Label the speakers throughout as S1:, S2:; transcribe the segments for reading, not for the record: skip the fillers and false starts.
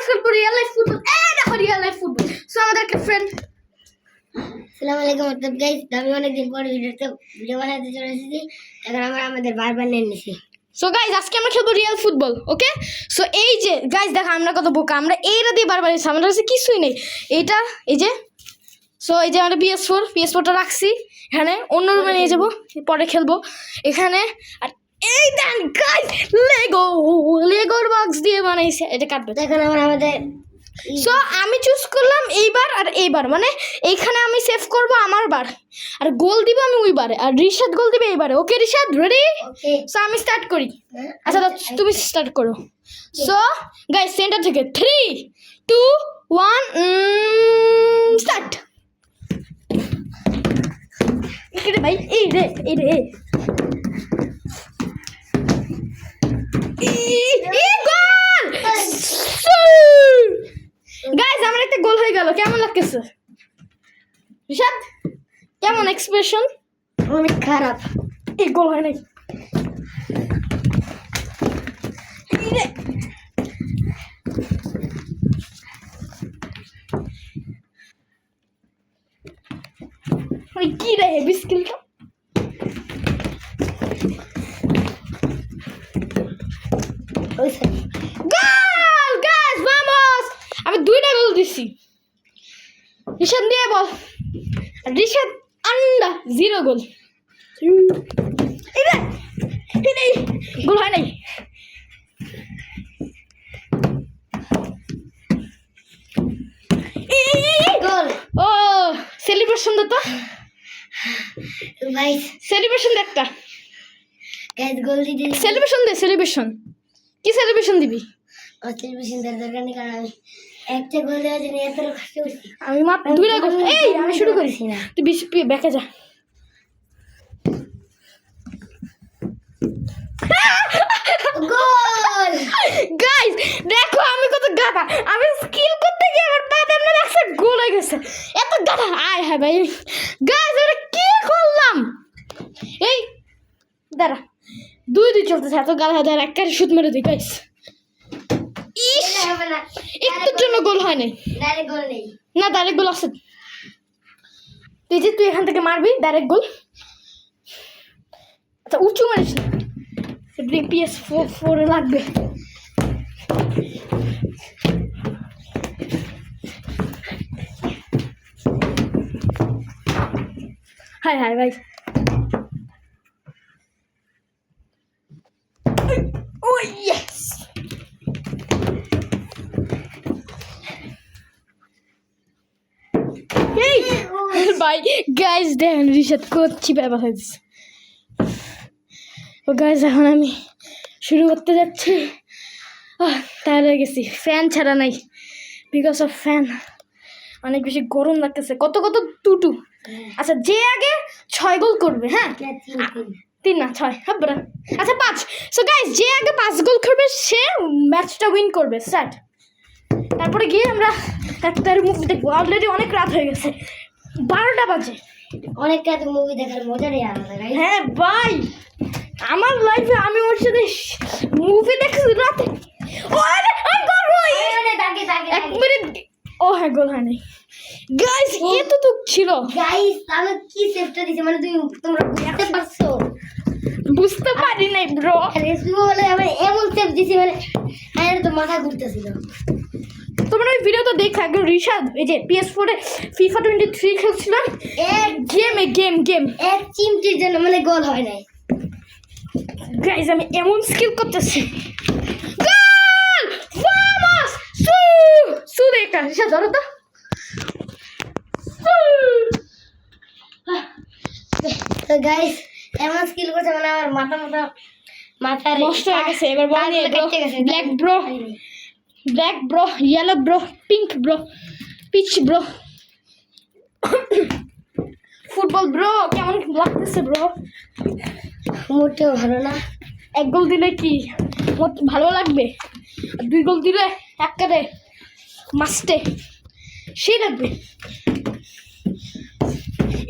S1: খেলবো real life football. এই দেখো রিয়েল লাইফ ফুটবল। সো আমাদের একটা ফ্রেন্ড
S2: আসসালামু আলাইকুম গাইস, আমি অনেকদিন পর ভিডিও বানাতে চলে এসেছি। এখন আমরা আমাদের বারবার নিয়ে নিছি।
S1: সো গাইজ আজকে আমরা খেলবো রিয়েল ফুটবল। ওকে, সো এই যে গাইজ দেখো আমরা কত বোকা, আমরা এইটা দিয়ে বারবার এসেছি, আমাদের কাছে কিছুই নেই। এইটা এই যে, সো এই যে আমরা PS4টা রাখছি এখানে, অন্য রুমে নিয়ে যাবো, পরে খেলবো এখানে। আর এই দেন গাইজ লেগোর বক্স দিয়ে বানাইছে, এটা কাটবে।
S2: এখন আমরা আমাদের
S1: সো আমি চুজ করলাম এইবার আর এইবার, মানে এইখানে আমি সেভ করব আমার বার, আর গোল দিব আমি ওইবারে, আর রিশাদ গোল দিবে এইবারে। ওকে রিশাদ, রেডি?
S2: ওকে,
S1: সো আমি স্টার্ট করি। আচ্ছা তুমি স্টার্ট করো। সো গাইস সেন্টার থেকে 3 2 1 স্টার্ট। এখানে ভাই এই রে গোল! গাইস আমার একটা গোল হয়ে গেল, কেমন লাগতেছে রিশাদ? কেমন এক্সপ্রেশন?
S2: অনেক খারাপ।
S1: এই গোল হয় নাই। ওই কি রে বিস্কিলটা? গোল! Guys vamos! আমি 2টা গোল দিছি। রিশাদ দিয়ে বল। রিশাদ আন্ডা 0 গোল। এই গোল হয় নাই।
S2: গোল!
S1: ও সেলিব্রেশন দে তো
S2: ভাই
S1: সেলিব্রেশন দে একটা।
S2: গাইস গোল দিতে
S1: সেলিব্রেশন দে, সেলিব্রেশন কি সেলিব্রেশন দিবি?
S2: সেলিব্রেশন দরকার নেই, কারণ আমি একটা গোল দেওয়ার জন্য এত কষ্ট করছি।
S1: আমি মাত্র 2টা গোল। এই আমি শুরু করেছি
S2: না,
S1: তুই বেশি ব্যাকে যা।
S2: গোল!
S1: গাইস দেখো আমি কত গাধা, আমি স্কিল করতে গিয়ে আমার পা দেন লাগছে, গোল হয়ে গেছে। এত গাধা আয় হ্যাঁ ভাই। গাইস এটা কি করলাম? এই দাঁড়া, 2-2 চলতেছে, এত গাধা দাঁড়া একটা শুট মেরে দিই গাইস। ইস
S2: হবে না,
S1: একটুর জন্য গোল হয় নাই।
S2: ডাইরেক্ট গোল নেই।
S1: না ডাইরেক্ট গোল আছে। তুই এখান থেকে মারবি ডাইরেক্ট গোল। আচ্ছা উঁচু মারিস না, PS4 লাগবে। হাই ভাই। ও ইয়েস! ভাই গাইজ দেখেন রিশাদ করছি ব্যাপার হয়েছে। ও গাইজ এখন আমি শুরু করতে যাচ্ছি। তাহলে গেছি, ফ্যান ছাড়া নাই, বিকজ অফ ফ্যান অনেক বেশি গরম লাগতেছে। কত 2-2। আচ্ছা যে আগে 6 গোল করবে, হ্যাঁ 3 না 6, হ্যাঁ বড় আচ্ছা 5। সো গাইজ যে আগে 5 গোল করবে সে ম্যাচটা উইন করবে। স্টার্ট। তারপরে গিয়ে আমরা ডাক্তার মুভি দেখবো। অলরেডি অনেক রাত হয়ে গেছে, 12টা বাজে।
S2: অনেক রাত মুভি দেখার মজারই আলাদা গাইস।
S1: হ্যাঁ ভাই, আমার লাইফে আমি ওর সাথে মুভি দেখছি রাতে। ও আরে গোল ভাই, এক মিনিট। ও হ্যাঁ গোল হয় নাই গাইস, এত তো ছিল।
S2: গাইস আমি কি সেভটা দিছি, মানে তোমরা বুঝতে পারছো?
S1: বুঝতে পারি নাই ব্রো।
S2: রেসিপি বলে আমি এমন সেভ দিছি, মানে আমার তো মাথা ঘুরতেছিল।
S1: তোমরা ওই ভিডিওটা দেখে আগে রিশাদ এই যে PS4 এ FIFA 23 খেলছিলাম, গেম
S2: এক চিমটির জন্য মানে গোল হয় নাই।
S1: গাইস আমি এমন স্কিল করতেছি। গোল! ভামোস! সু দেখা রিশাদ ধরো তো।
S2: তো গাইস এমন স্কিল করছে, মানে আমার মাথা
S1: নষ্ট হয়ে গেছে। এবার বল নিয়ে black bro, yellow bro, pink bro, peach bro. Football bro কেমন লাগতেছে ব্রো?
S2: মোটেও ভালো না।
S1: 1 গোল দিলে কি ভালো লাগবে? 2 গোল দিলে একবারে মাস্টে সেই লাগবে।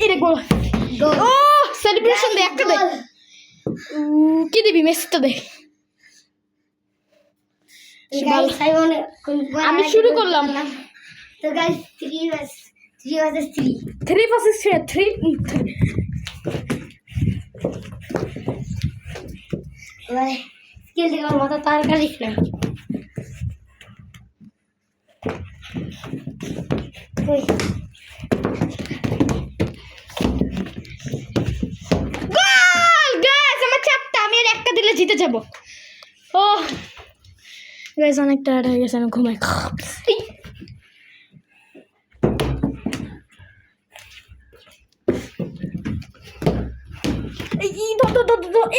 S1: এটা গোল। ও সেলিব্রেশন দে একটা দে। কি দিবি? মেসিটা দে। ভালো।
S2: সাইমন
S1: আমি শুরু করলাম।
S2: তো গাইস 3 versus 3
S1: 3 versus 3
S2: মানে স্কিল থেকে আমার মাথা তার কাটিস না ওই
S1: গোল গাইস আমার চারটা, আমি আর একটা দিলে জিতে যাব। ও গাইস অনেক টায়ার্ড হয়ে গেছে, আমি ঘুমাই। এই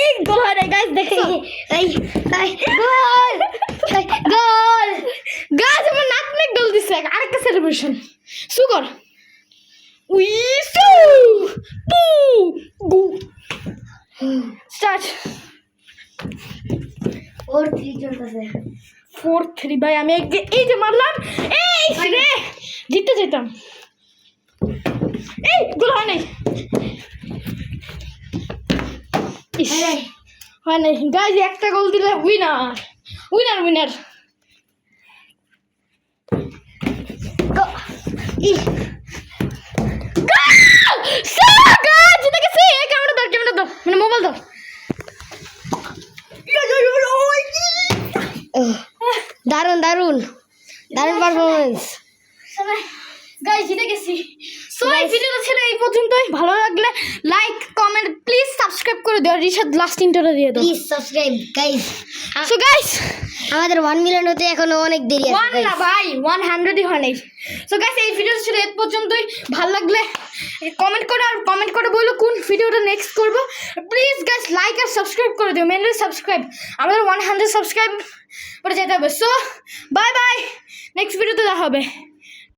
S1: এই গোল হয় না গাইস, দেখো
S2: এই গোল গোল
S1: গাইস আমার নাটমেক গোল দিছে, আরেকটা সেলিব্রেশন সুগর উই সু পু গু স্টার্ট
S2: 4-3 চলতেছে
S1: 4-3 ভাই। আমি এই যে মারলাম, এই রে জিততে যেতাম। এই গোল হয় নাই, ইস, হয় নাই গাইস, একটা গোল দিলে উইনার উইনার উইনার। জিতে গেছি, ক্যামেরা দাও মানে মোবাইল দাও।
S2: দারুন দারুন দারুন পারফরমেন্স
S1: গাইস জিতে গেছি। সো এই ভিডিওটা ছিল এই পর্যন্তই। ভালো লাগলে লাইক কমেন্ট প্লিজ সাবস্ক্রাইব করে দিও। রিশাদ লাস্ট ইন্টারটা দিয়ে দাও।
S2: Please subscribe guys
S1: so guys
S2: আমাদের 1 মিলিয়ন হতে এখনো অনেক দেরি আছে
S1: 1 না ভাই 100ই হয় নাই। সো গাইস এই ভিডিওটা ছিল এই পর্যন্তই। ভালো লাগলে কমেন্ট করে বলো কোন ভিডিওটা নেক্সট করব। প্লিজ গাইস লাইক আর সাবস্ক্রাইব করে দিও, মেনলি সাবস্ক্রাইব। আমাদের 100 সাবস্ক্রাইব করে যেতে হবে। সো বাই বাই, নেক্সট ভিডিওতে দেখা হবে।